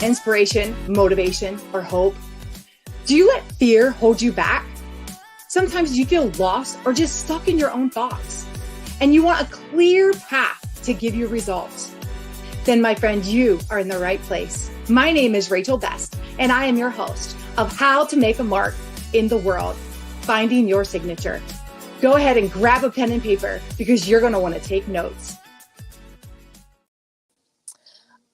inspiration, motivation, or hope? Do you let fear hold you back? Sometimes you feel lost or just stuck in your own thoughts, and you want a clear path to give you results. Then, my friend, you are in the right place. My name is Rachel Best, and I am your host of How to Make a Mark in the World, Finding Your Signature. Go ahead and grab a pen and paper because you're going to want to take notes.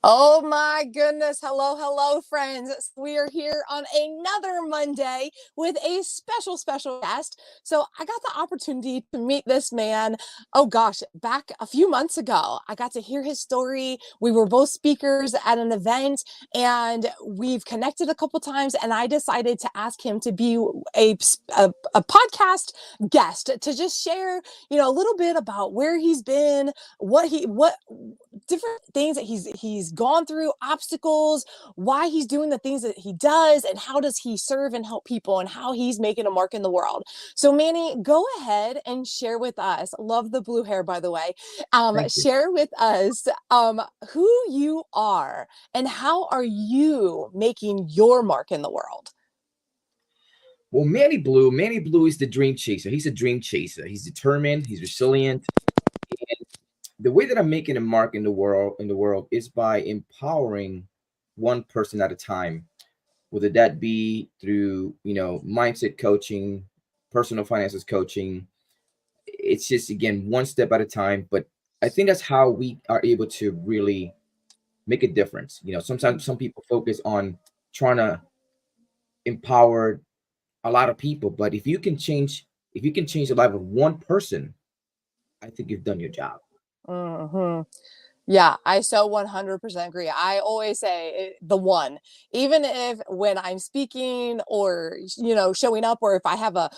Oh my goodness. Hello, friends. We are here on another Monday with a special guest. So I got the opportunity to meet this man. Oh gosh, back a few months ago, I got to hear his story. We were both speakers at an event and we've connected a couple times, and I decided to ask him to be a podcast guest to just share, a little bit about where he's been, what different things that he's gone through, obstacles, why he's doing the things that he does, and how does he serve and help people, and how he's making a mark in the world. So Manny, go ahead and share with us. Love the blue hair, by the way. Share with us who you are and how are you making your mark in the world. Well, Manny Blue is the dream chaser. He's a dream chaser. He's determined. He's resilient. And the way that I'm making a mark in the world is by empowering one person at a time, whether that be through, mindset coaching, personal finances coaching. It's just, again, one step at a time. But I think that's how we are able to really make a difference. Sometimes some people focus on trying to empower a lot of people, but if you can change the life of one person, I think you've done your job. Mm-hmm. Yeah, I so 100% agree. I always say the one, even if when I'm speaking or, showing up, or if I have a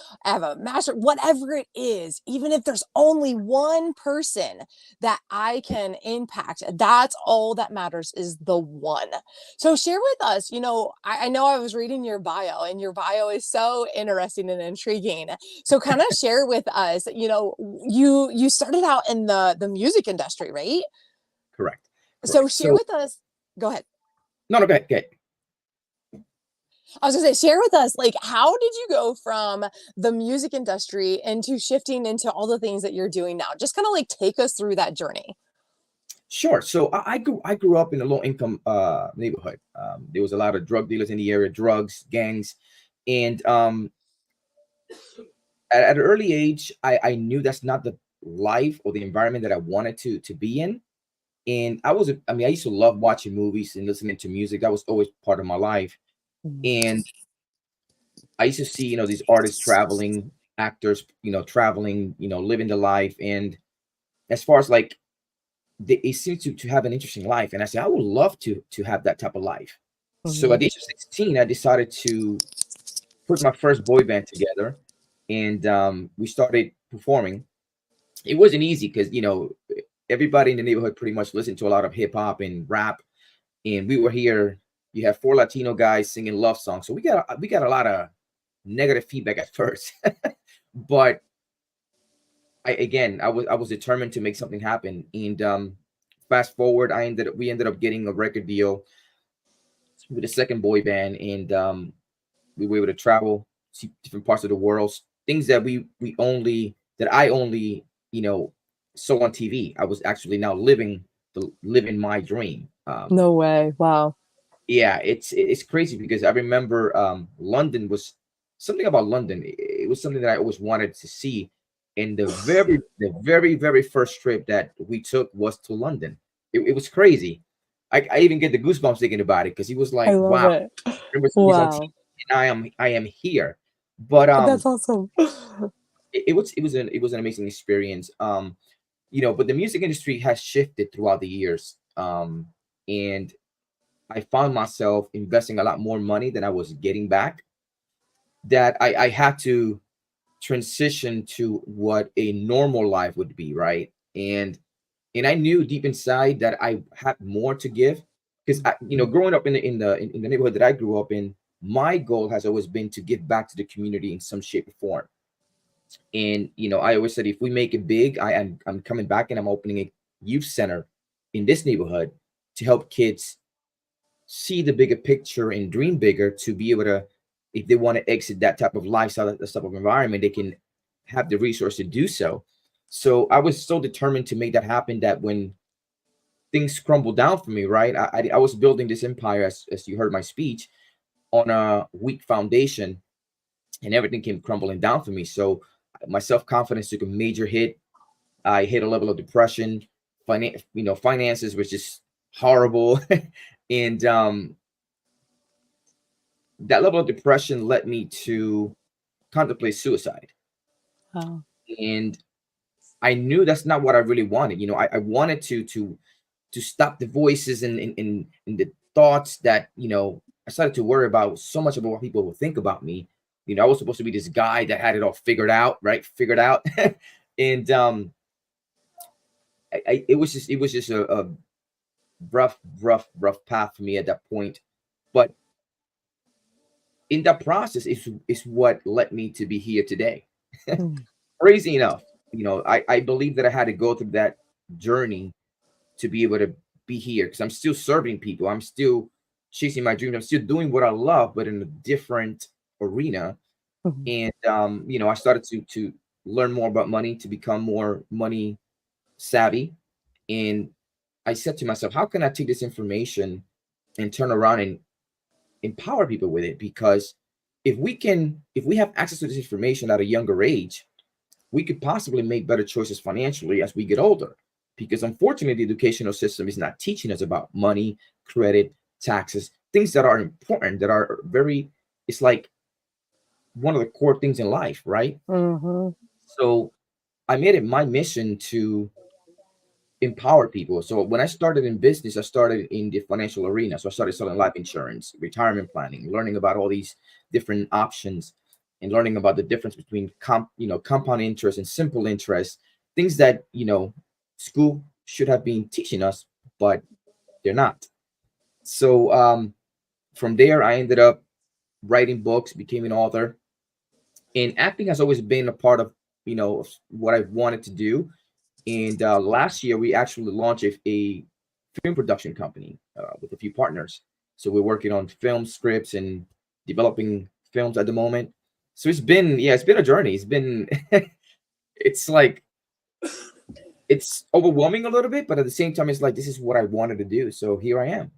master, whatever it is, even if there's only one person that I can impact, that's all that matters, is the one. So share with us, I know I was reading your bio, and your bio is so interesting and intriguing. So kind of share with us, you started out in the music industry, right? Correct. So share with us. Go ahead. No, go ahead. I was gonna say, share with us, how did you go from the music industry into shifting into all the things that you're doing now? Just kind of take us through that journey. Sure. So I grew up in a low income neighborhood. There was a lot of drug dealers in the area, drugs, gangs, and at an early age, I knew that's not the life or the environment that I wanted to be in. And I used to love watching movies and listening to music. That was always part of my life. And I used to see, these artists traveling, actors, traveling, living the life. And as far as they seem to have an interesting life. And I said, I would love to have that type of life. Mm-hmm. So at the age of 16, I decided to put my first boy band together, and we started performing. It wasn't easy because, everybody in the neighborhood pretty much listened to a lot of hip hop and rap, and we were here. You have 4 Latino guys singing love songs, so we got a lot of negative feedback at first. But I was determined to make something happen. And fast forward, we ended up getting a record deal with a second boy band, and we were able to travel, see different parts of the world, things that I only saw on TV. I was actually now living my dream. No way. Wow. Yeah, it's crazy because I remember London was something about London. It was something that I always wanted to see. And the very first trip that we took was to London. It was crazy. I even get the goosebumps thinking about it, because he was like, I love wow, it. Wow. On TV, and I am here. But that's awesome. It was an amazing experience. But the music industry has shifted throughout the years. And I found myself investing a lot more money than I was getting back, that I had to transition to what a normal life would be, right? And I knew deep inside that I had more to give, because growing up in the neighborhood that I grew up in, my goal has always been to give back to the community in some shape or form. And I always said, if we make it big, I'm coming back and I'm opening a youth center in this neighborhood to help kids see the bigger picture and dream bigger to be able to, if they want to exit that type of lifestyle, that type of environment, they can have the resource to do so. So I was so determined to make that happen that when things crumbled down for me, right? I was building this empire, as you heard my speech, on a weak foundation, and everything came crumbling down for me. So my self confidence took a major hit. I hit a level of depression. Finances was just horrible, and that level of depression led me to contemplate suicide. Oh. And I knew that's not what I really wanted. I wanted to stop the voices and the thoughts that, I started to worry about so much about what people would think about me. I was supposed to be this guy that had it all figured out, right? Figured out. And it was just a rough path for me at that point. But in that process is what led me to be here today. Mm. Crazy enough, I believe that I had to go through that journey to be able to be here, because I'm still serving people. I'm still chasing my dreams. I'm still doing what I love, but in a different arena. Mhm. And I started to learn more about money, to become more money savvy. And I said to myself, how can I take this information and turn around and empower people with it? Because if we have access to this information at a younger age, we could possibly make better choices financially as we get older. Because unfortunately, the educational system is not teaching us about money, credit, taxes, things that are important, that are very, it's like one of the core things in life, right? Mhm. So I made it my mission to empower people. So when I started in business, I started in the financial arena. So I started selling life insurance, retirement planning, learning about all these different options, and learning about the difference between compound interest and simple interest, things that, school should have been teaching us, but they're not. So from there, I ended up writing books, became an author, and acting has always been a part of, what I've wanted to do. And last year, we actually launched a film production company with a few partners. So we're working on film scripts and developing films at the moment. So it's been a journey. It's like, it's overwhelming a little bit, but at the same time, it's like, this is what I wanted to do. So here I am.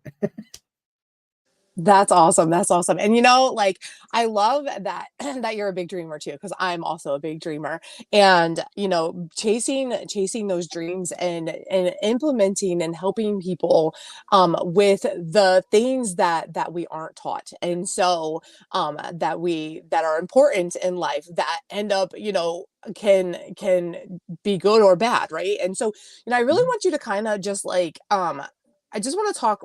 That's awesome. That's awesome. And like I love that that you're a big dreamer too, because I'm also a big dreamer. And chasing those dreams and implementing and helping people with the things that we aren't taught. And so that are important in life that end up, can be good or bad, right? And so, I really Mhm. want you to kind of just like I just want to talk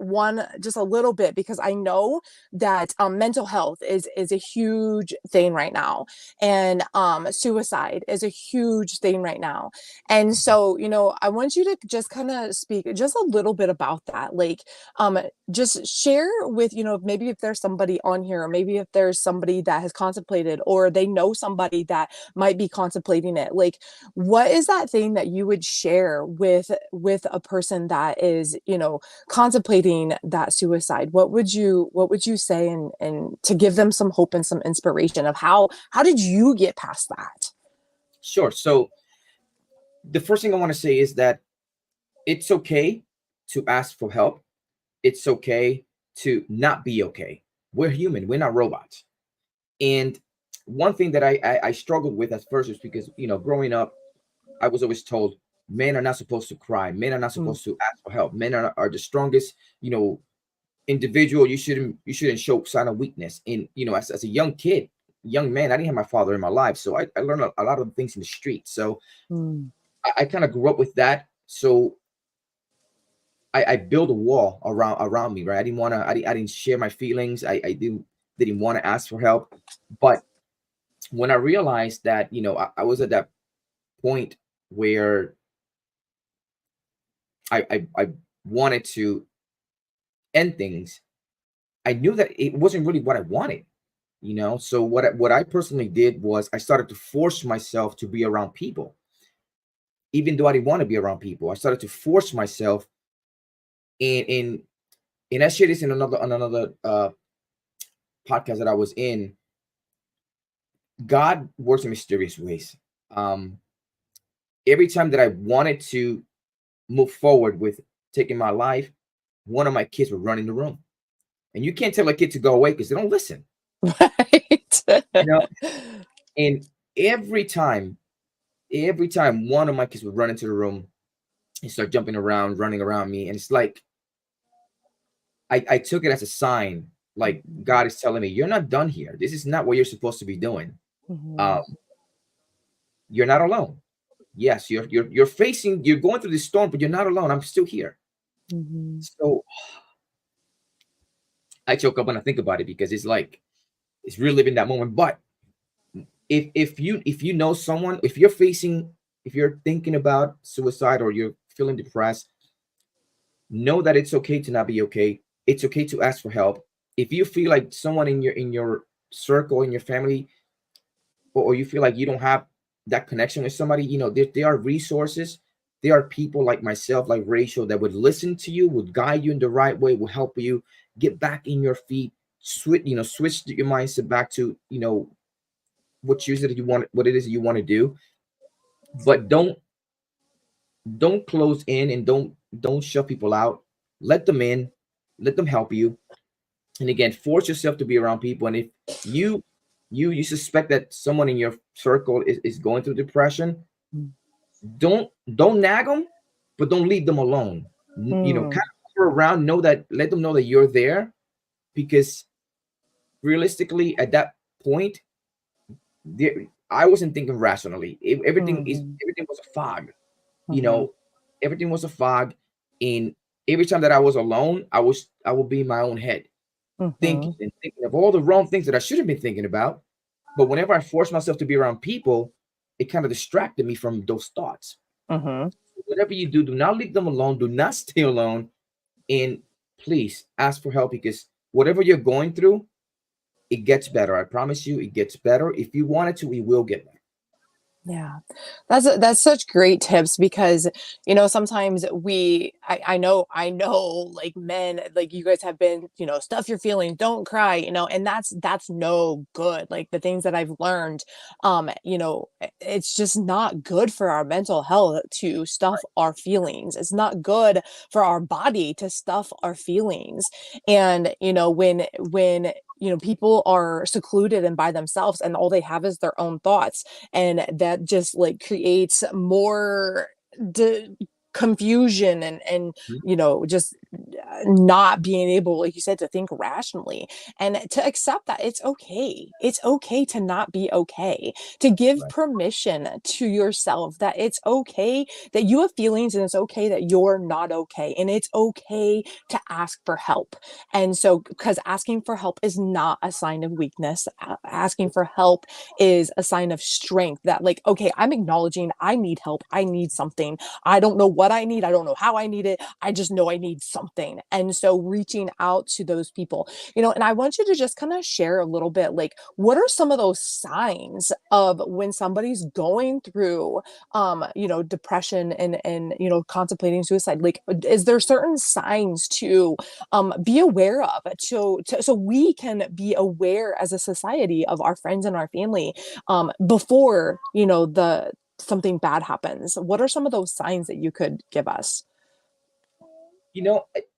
just a little bit because I know that mental health is a huge thing right now, and suicide is a huge thing right now. And so, I want you to just kind of speak just a little bit about that. Like, just share with maybe if there's somebody on here, or maybe if there's somebody that has contemplated, or they know somebody that might be contemplating it. Like, what is that thing that you would share with a person that is contemplating that suicide? What would you say, and to give them some hope and some inspiration of how did you get past that? Sure. So the first thing I want to say is that it's okay to ask for help. It's okay to not be okay. We're human. We're not robots. And one thing that I struggled with at first is because, growing up, I was always told men are not supposed to cry. Men are not Mm, supposed to ask for help. Men are the strongest, individual. You shouldn't show sign of weakness. And, as a young kid, young man, I didn't have my father in my life. So I learned a lot of things in the street. So mm, I kind of grew up with that. So I built a wall around me, right? I didn't share my feelings. I didn't want to ask for help. But when I realized that, I was at that point where I wanted to end things, I knew that it wasn't really what I wanted, So what I personally did was I started to force myself to be around people, even though I didn't want to be around people. I started to force myself, and And I shared this in another podcast that I was in. God works in mysterious ways. Um, every time that I wanted to move forward with taking my life, one of my kids would run in the room. And you can't tell a kid to go away because they don't listen. Right. You know, and every time one of my kids would run into the room and start jumping around, running around me. And it's like I took it as a sign, like God is telling me, you're not done here. This is not what you're supposed to be doing. Mhm. Um, you're not alone. Yes, you're going through this storm, but you're not alone. I'm still here. Mhm. So I choke up when I think about it because it's like it's reliving that moment. But if you know someone, if you're thinking about suicide or you're feeling depressed, know that it's okay to not be okay. It's okay to ask for help. If you feel like someone in your circle, in your family, or you feel like you don't have that connection with somebody, there are resources. There are people like myself, like Rachel, that would listen to you, would guide you in the right way, will help you get back in your feet, switch your mindset back to what it is that you want to do. But don't close in, and don't shut people out. Let them in, let them help you. And again, force yourself to be around people. And if you suspect that someone in your circle is going through depression, don't nag them, but don't leave them alone. Kind Mm. of hover around, let them know that you're there, because realistically at that point, I wasn't thinking rationally. Mhm. Everything was a fog. you Mhm. know Everything was a fog. And every time that I was alone, I would be in my own head, thinking Mhm. and thinking of all the wrong things that I should have been thinking about. But whenever I forced myself to be around people, it kind of distracted me from those thoughts. Mhm. Whatever you do, do not leave them alone. Do not stay alone. And please ask for help, because whatever you're going through, it gets better. I promise you, it gets better. If you want it to, it will get better. Yeah. That's such great tips because, sometimes I know like men, like you guys have been, stuff your feelings, don't cry, and that's no good. Like the things that I've learned, it's just not good for our mental health to stuff our feelings. It's not good for our body to stuff our feelings. And, when people are secluded and by themselves and all they have is their own thoughts, and that just like creates more d- confusion and Mhm. just not being able, like you said, to think rationally and to accept that it's okay to not be okay, to give Right. permission to yourself that it's okay that you have feelings, and it's okay that you're not okay, and it's okay to ask for help. And so, because asking for help is not a sign of weakness, asking for help is a sign of strength, that like, okay, I'm acknowledging I need help, I need something, I don't know what I need, I don't know how I need it, I just know I need something. And so reaching out to those people, and I want you to just kind of share a little bit, like, what are some of those signs of when somebody's going through depression and contemplating suicide? Like, is there certain signs to be aware of, so we can be aware as a society of our friends and our family, before the something bad happens? What are some of those signs that you could give us?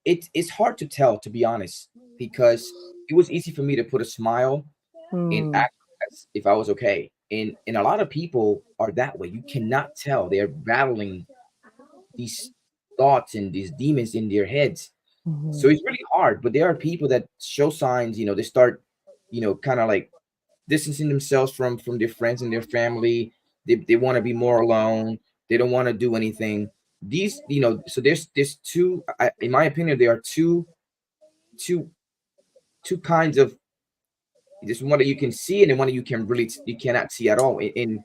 It's hard to tell, to be honest, because it was easy for me to put a smile and Hmm. act as if I was okay. And a lot of people are that way. You cannot tell. They're battling these thoughts and these demons in their heads. So Hmm. it's really hard. But there are people that show signs, they start, kind of like distancing themselves from their friends and their family. They want to be more alone. They don't want to do anything. So there's in my opinion, there are two two kinds of, there's one that you can see and then one that you cannot see at all. And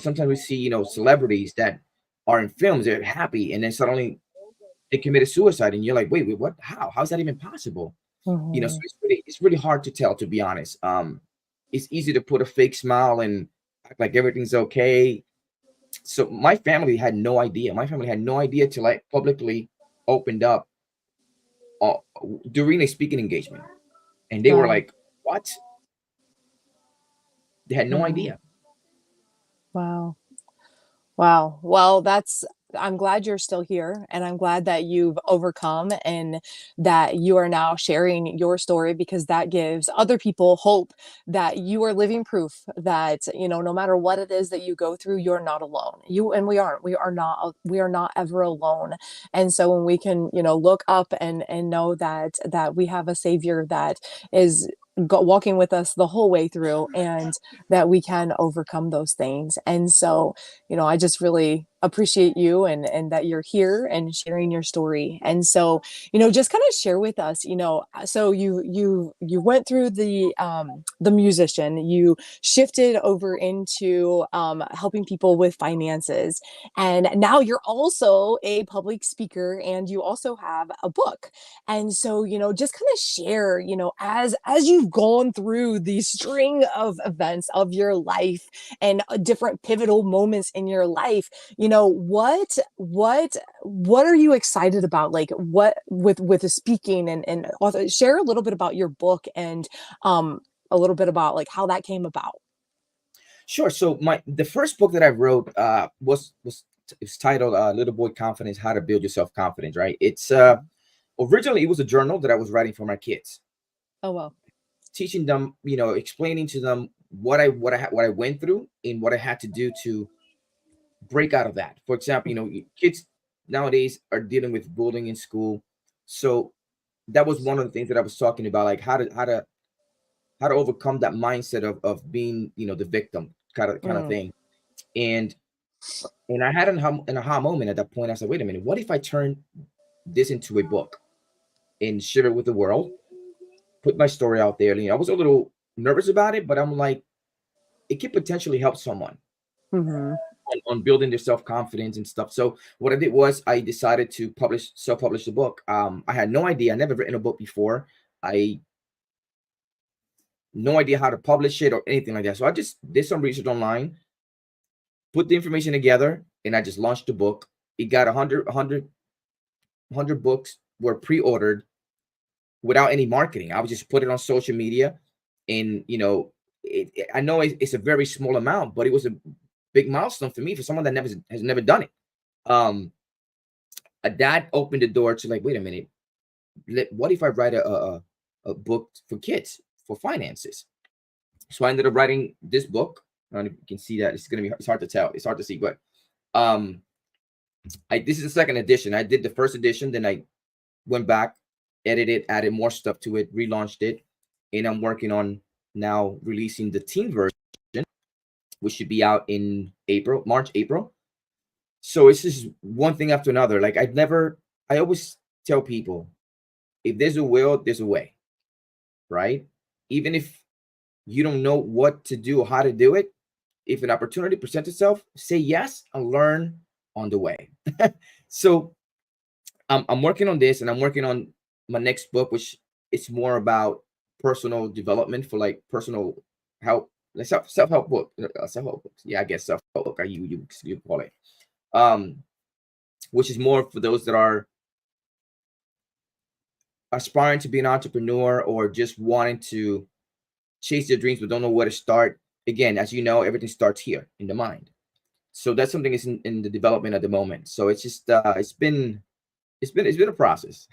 sometimes we see, celebrities that are in films, they're happy, and then suddenly they committed suicide, and you're like, wait, what? How's that even possible? So Hmm. it's really hard to tell, to be honest. It's easy to put a fake smile and act like everything's okay. So my family had no idea. My family had no idea till I publicly opened up uh, during a speaking engagement, and they were Wow. like, "What?" They had no Wow. idea. Wow. Wow. Well, I'm glad you're still here, and I'm glad that you've overcome and that you are now sharing your story, because that gives other people hope that you are living proof that, no matter what it is that you go through, you're not alone. We are not ever alone. And so when we can, look up and know that we have a savior that is walking with us the whole way through, and that we can overcome those things. And so, I just really appreciate you, and that you're here and sharing your story. And so, just kind of share with us, so you went through the musician, you shifted over into helping people with finances, and now you're also a public speaker, and you also have a book. And so, just kind of share, as you've gone through the string of events of your life, and different pivotal moments in your life, what are you excited about, like what with the speaking, and also share a little bit about your book, and um a little bit about like how that came about. Sure. So the first book that I wrote was it's titled "Little Boy Confidence: How to Build Your Self Confidence." Right. It's originally it was a journal that I was writing for my kids, Oh, well. teaching them, explaining to them what I went through and what I had to do to break out of that. For example, kids nowadays are dealing with bullying in school, so that was one of the things that I was talking about, like how to overcome that mindset of being, the victim kind of Mm, thing. And I had an aha moment at that point. I said, wait a minute, what if I turn this into a book and share it with the world, put my story out there? I was a little nervous about it, but I'm like, it could potentially help someone mhm. on building their self-confidence and stuff. So what I did was I decided to self-publish the book. I had no idea. I never written a book before. I no idea how to publish it or anything like that. So I just did some research online, put the information together, and I just launched the book. It got 100 books were pre-ordered without any marketing. I would just put it on social media, and I know it's a very small amount, but it was a big milestone for me, for someone that has never done it. Um, that opened the door to, like, wait a minute, what if I write a book for kids for finances? So I ended up writing this book. I don't know if you can see that. It's hard to tell. It's hard to see, but um, this is the second edition. I did the first edition, then I went back, edited, added more stuff to it, relaunched it, and I'm working on now releasing the teen version, which should be out in March, April. So it's just one thing after another. Like I always tell people, if there's a will, there's a way, right? Even if you don't know what to do or how to do it, if an opportunity presents itself, say yes and learn on the way. So I'm working on this, and I'm working on my next book, which it's more about personal development, for like personal help, like self-help book, self-help books. Yeah, I guess self-help book. You call it. Um, which is more for those that are aspiring to be an entrepreneur, or just wanting to chase their dreams but don't know where to start. Again, as you know, everything starts here in the mind. So that's something that's in the development at the moment. So it's just it's been a process.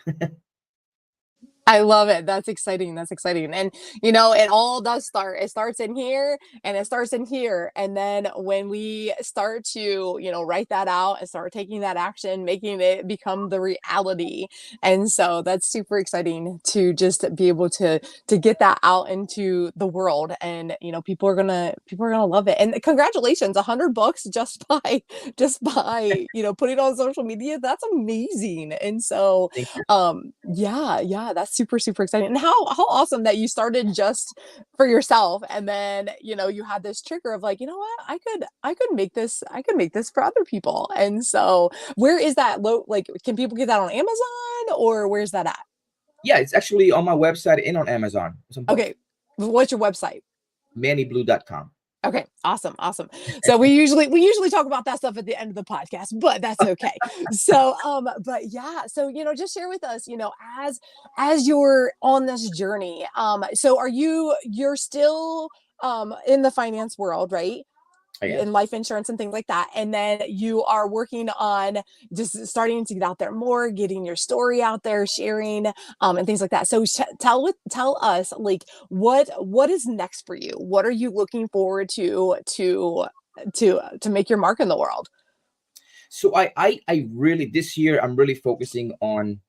I love it. That's exciting. That's exciting. And it all does start. It starts in here, and it starts in here. And then when we start to, write that out and start taking that action, making it become the reality. And so that's super exciting to just be able to get that out into the world. And people are gonna love it. And congratulations, 100 books just by putting it on social media. That's amazing. And so Thank you. yeah, that's super, super exciting. And how awesome that you started just for yourself, and then you had this trigger of like, what, I could make this for other people. And so where is that like, can people get that on Amazon, or where's that at? Yeah, it's actually on my website and on Amazon. It's on both. Okay, what's your website? MannyBlue.com. Okay, awesome, awesome. So we usually talk about that stuff at the end of the podcast, but that's okay. So but yeah, so just share with us, as you're on this journey. So you're still in the finance world, right? I am. In life insurance and things like that. And then you are working on just starting to get out there more, getting your story out there, sharing, and things like that. So tell us, like, what is next for you? What are you looking forward to make your mark in the world? So I really, this year I'm really focusing on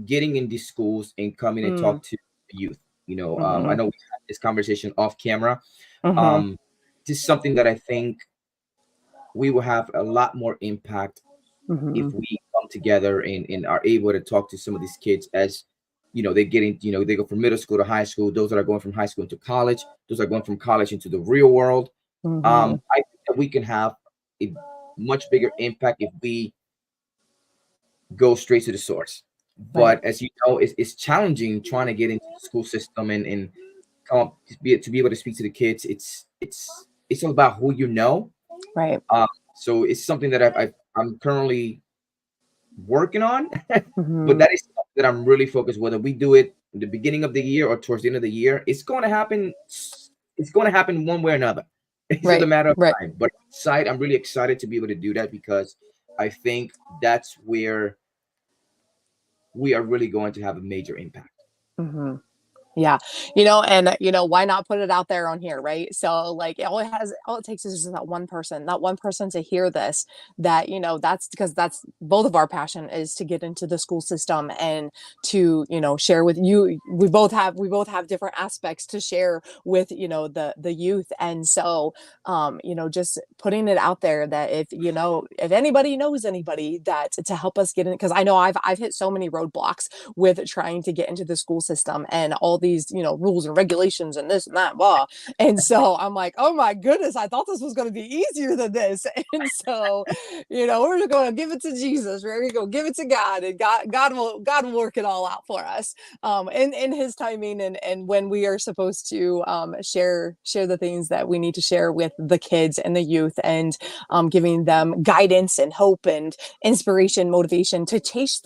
getting in these schools and coming and Mm, talk to the youth. I mhm, know we had this conversation off camera. mhm, Um, this is something that I think we will have a lot more impact if mhm, we come together and are able to talk to some of these kids as they get in, they go from middle school to high school, those that are going from high school into college, those are going from college into the real world. mhm. I think that we can have a much bigger impact if we go straight to the source. Right, But as you know, it's challenging trying to get into the school system and come up to be able to speak to the kids. It's all about who you know. right. So it's something that I'm currently working on, but Mhm. that is something that I'm really focused. Whether we do it in the beginning of the year or towards the end of the year, it's going to happen. It's going to happen one way or another. It's just a Right, matter of right. time. But I'm really excited to be able to do that because I think that's where we are really going to have a major impact. Mhm. Yeah. And why not put it out there on here, right? So like all it takes is just that one person to hear this, that, that's because that's both of our passion is to get into the school system and to, share with you. We both have different aspects to share with, the youth. And so, just putting it out there that if anybody knows anybody that to help us get in, because I know I've hit so many roadblocks with trying to get into the school system and all these, rules and regulations and this and that, blah. And so I'm like, oh my goodness, I thought this was going to be easier than this. And so, we're just going to give it to Jesus. We're going to go give it to God, and God will work it all out for us, in His timing, and when we are supposed to share the things that we need to share with the kids and the youth, and giving them guidance and hope and inspiration, motivation to chase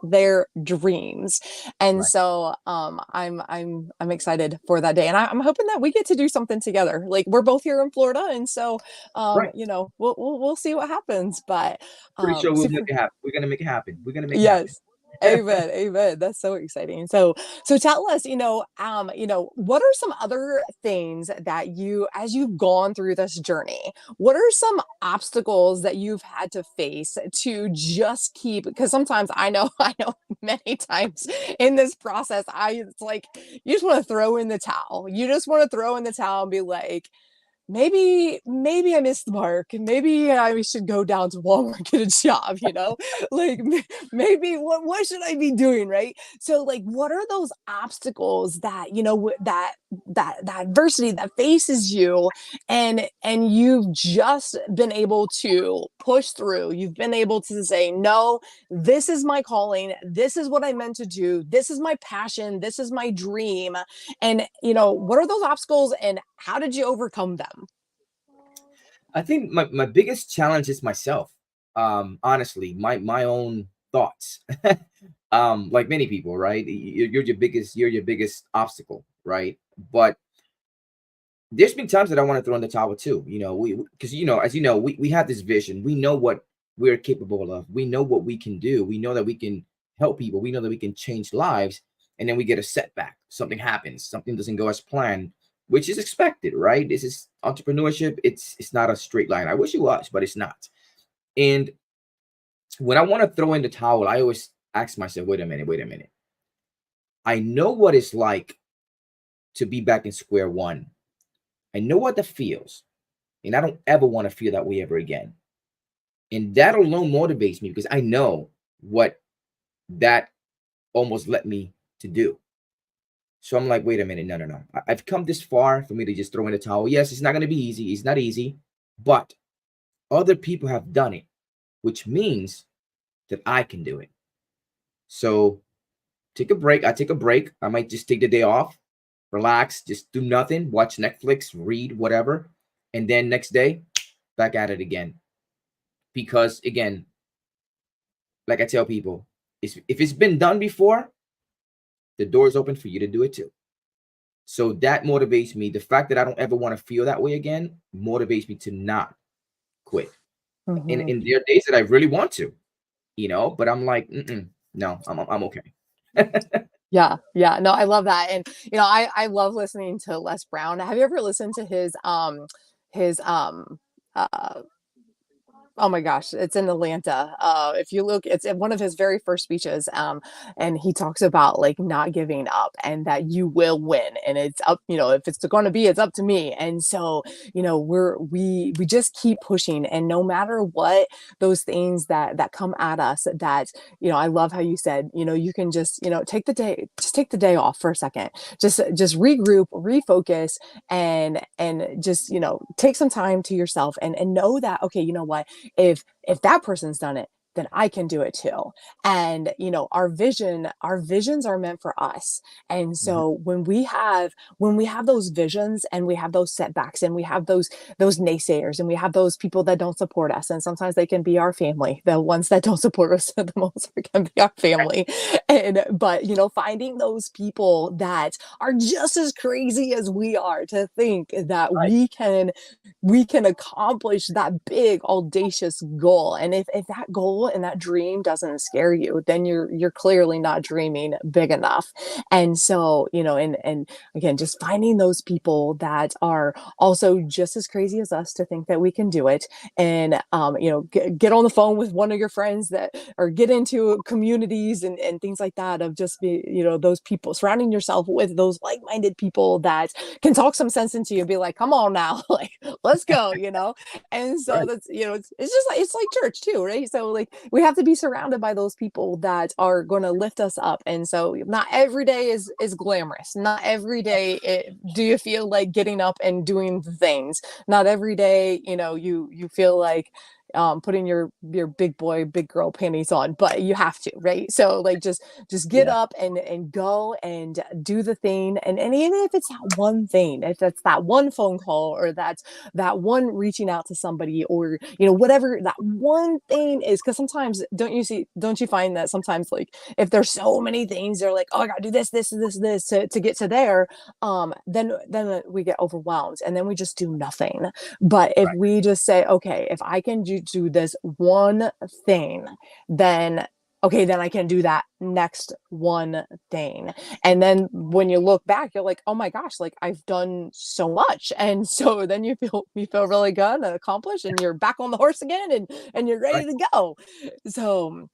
their dreams. And Right. so I'm excited for that day. And I'm hoping that we get to do something together. Like, we're both here in Florida. And so Right. we'll see what happens. But Pretty sure we'll make super. it happen. We're gonna make it happen. We're gonna make it happen. Yes. Amen. Amen. That's so exciting. So tell us, what are some other things that as you've gone through this journey, what are some obstacles that you've had to face to just keep, because sometimes I know many times in this process, it's like, you just want to throw in the towel. You just want to throw in the towel and be like, maybe I missed the mark. Maybe I should go down to Walmart, get a job, like, maybe what should I be doing, right? So like, what are those obstacles that, that adversity that faces you, and you've just been able to push through. You've been able to say, no, this is my calling. This is what I meant to do. This is my passion. This is my dream. And, what are those obstacles and how did you overcome them? I think my biggest challenge is myself. Honestly, my own thoughts. Like many people, right? You're your biggest obstacle, right? But there's been times that I want to throw in the towel too. We because as you know, we have this vision. We know what we're capable of. We know what we can do. We know that we can help people. We know that we can change lives. And then we get a setback. Something happens. Something doesn't go as planned, which is expected, right? This is entrepreneurship. It's not a straight line. I wish it was, but it's not. And when I want to throw in the towel, I always ask myself, wait a minute, wait a minute. I know what it's like to be back in square one. I know what that feels. And I don't ever want to feel that way ever again. And that alone motivates me because I know what that almost led me to do. So I'm like, wait a minute, no, no, no. I've come this far for me to just throw in the towel. Yes, it's not going to be easy. It's not easy, but other people have done it, which means that I can do it. So take a break. I take a break. I might just take the day off, relax, just do nothing, watch Netflix, read, whatever. And then next day, back at it again. Because again, like I tell people, if it's been done before, the door is open for you to do it too. So that motivates me. The fact that I don't ever want to feel that way again motivates me to not quit. In there are days that I really want to, but I'm like, no, I'm okay. Yeah, yeah. No, I love that. And I love listening to Les Brown. Have you ever listened to his uh oh my gosh, it's in Atlanta. If you look, it's in one of his very first speeches. And he talks about like not giving up and that you will win. And it's up, if it's going to be, it's up to me. And so, we just keep pushing. And no matter what those things that come at us, that, I love how you said, you can just, take the day off for a second, just regroup, refocus, and just, take some time to yourself and know that, okay, you know what, if that person's done it, then I can do it too. And our visions are meant for us. And Mhm. so when we have those visions and we have those setbacks and we have those naysayers and we have those people that don't support us, and sometimes they can be our family. The ones that don't support us the most can be our family. And but finding those people that are just as crazy as we are, to think that Right, we can accomplish that big audacious goal. And if that goal and that dream doesn't scare you, then you're clearly not dreaming big enough. And so, and again, just finding those people that are also just as crazy as us to think that we can do it. And get on the phone with one of your friends, that or get into communities and things like that, of just be, those people, surrounding yourself with those like-minded people that can talk some sense into you and be like, come on now, like, let's go. And so right, that's, it's just like, it's like church too, right? So like we have to be surrounded by those people that are going to lift us up. And so not every day is glamorous. Not every day do you feel like getting up and doing the things. Not every day, you feel like putting your big boy, big girl panties on, but you have to, right? So like just get yeah, up and go and do the thing. And even if it's that one thing, if that's that one phone call, or that's that one reaching out to somebody, or whatever that one thing is. Because sometimes, don't you find that sometimes, like, if there's so many things, they're like, oh, I gotta do this to get to there, then we get overwhelmed and then we just do nothing. But if right, we just say, okay, if I can do this one thing, then okay, then I can do that next one thing. And then when you look back, you're like, oh my gosh, like I've done so much. And so then you feel really good and accomplished, and you're back on the horse again, and you're ready right. to go. So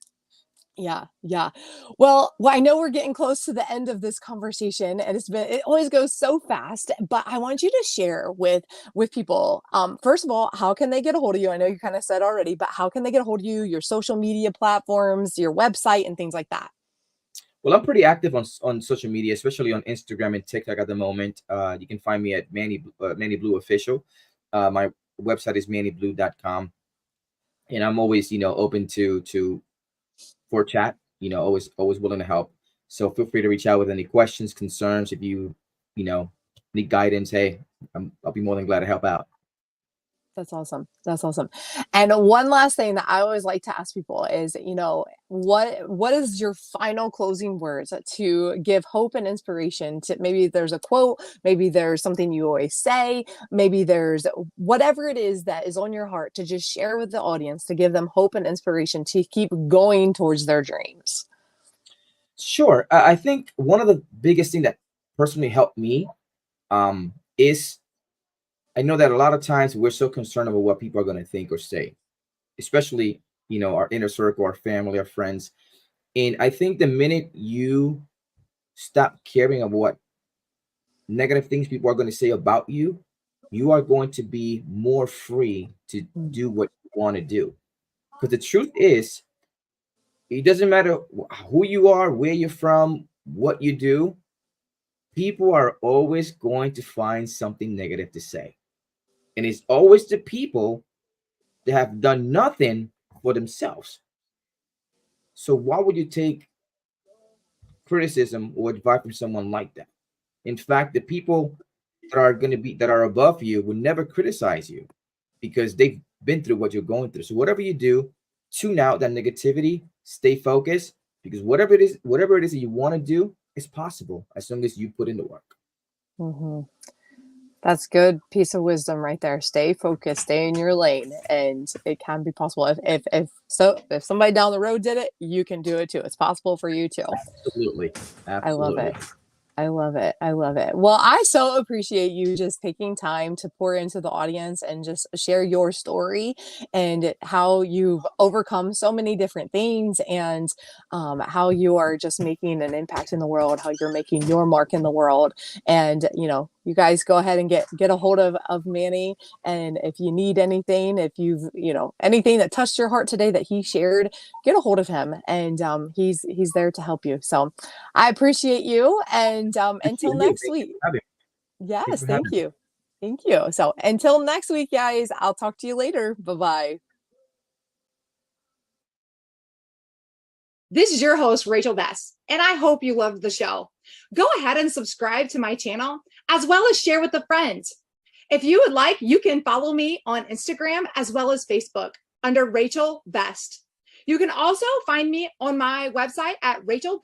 yeah, yeah. Well, I know we're getting close to the end of this conversation, and it always goes so fast, but I want you to share with people. First of all, how can they get a hold of you? I know you kind of said already, but how can they get a hold of you, your social media platforms, your website, and things like that? Well, I'm pretty active on social media, especially on Instagram and TikTok at the moment. You can find me at Manny Blue Official. My website is mannyblue.com, and I'm always open to for chat. Always willing to help. So feel free to reach out with any questions, concerns. If you know need guidance, hey, I'll be more than glad to help out. That's awesome. That's awesome. And one last thing that I always like to ask people is, what is your final closing words to give hope and inspiration to? Maybe there's a quote, maybe there's something you always say, maybe there's whatever it is that is on your heart, to just share with the audience, to give them hope and inspiration to keep going towards their dreams. Sure. I think one of the biggest thing that personally helped me is I know that a lot of times we're so concerned about what people are going to think or say, especially our inner circle, our family, our friends. And I think the minute you stop caring about what negative things people are going to say about you, you are going to be more free to Mm. do what you want to do. Because the truth is, it doesn't matter who you are, where you're from, what you do, people are always going to find something negative to say. And it's always the people that have done nothing for themselves. So why would you take criticism or advice from someone like that? In fact, the people that are above you will never criticize you because they've been through what you're going through. So whatever you do, tune out that negativity, stay focused, because whatever it is that you want to do is possible as long as you put in the work. Mm-hmm. That's good piece of wisdom right there. Stay focused, stay in your lane, and it can be possible. If somebody down the road did it, you can do it too. It's possible for you too. Absolutely. I love Absolutely. it. I love it. I love it. Well, I so appreciate you just taking time to pour into the audience and just share your story and how you've overcome so many different things, and how you are just making an impact in the world, how you're making your mark in the world. And, you guys go ahead and get a hold of Manny. And if you need anything, if you've, anything that touched your heart today that he shared, get a hold of him. And he's there to help you. So I appreciate you. And until next week. Thanks Yes, for thank having me. you. Thank you. So until next week, guys, I'll talk to you later. Bye-bye. This is your host, Rachel Best, and I hope you loved the show. Go ahead and subscribe to my channel, as well as share with a friend. If you would like, you can follow me on Instagram as well as Facebook under Rachel Best. You can also find me on my website at Rachel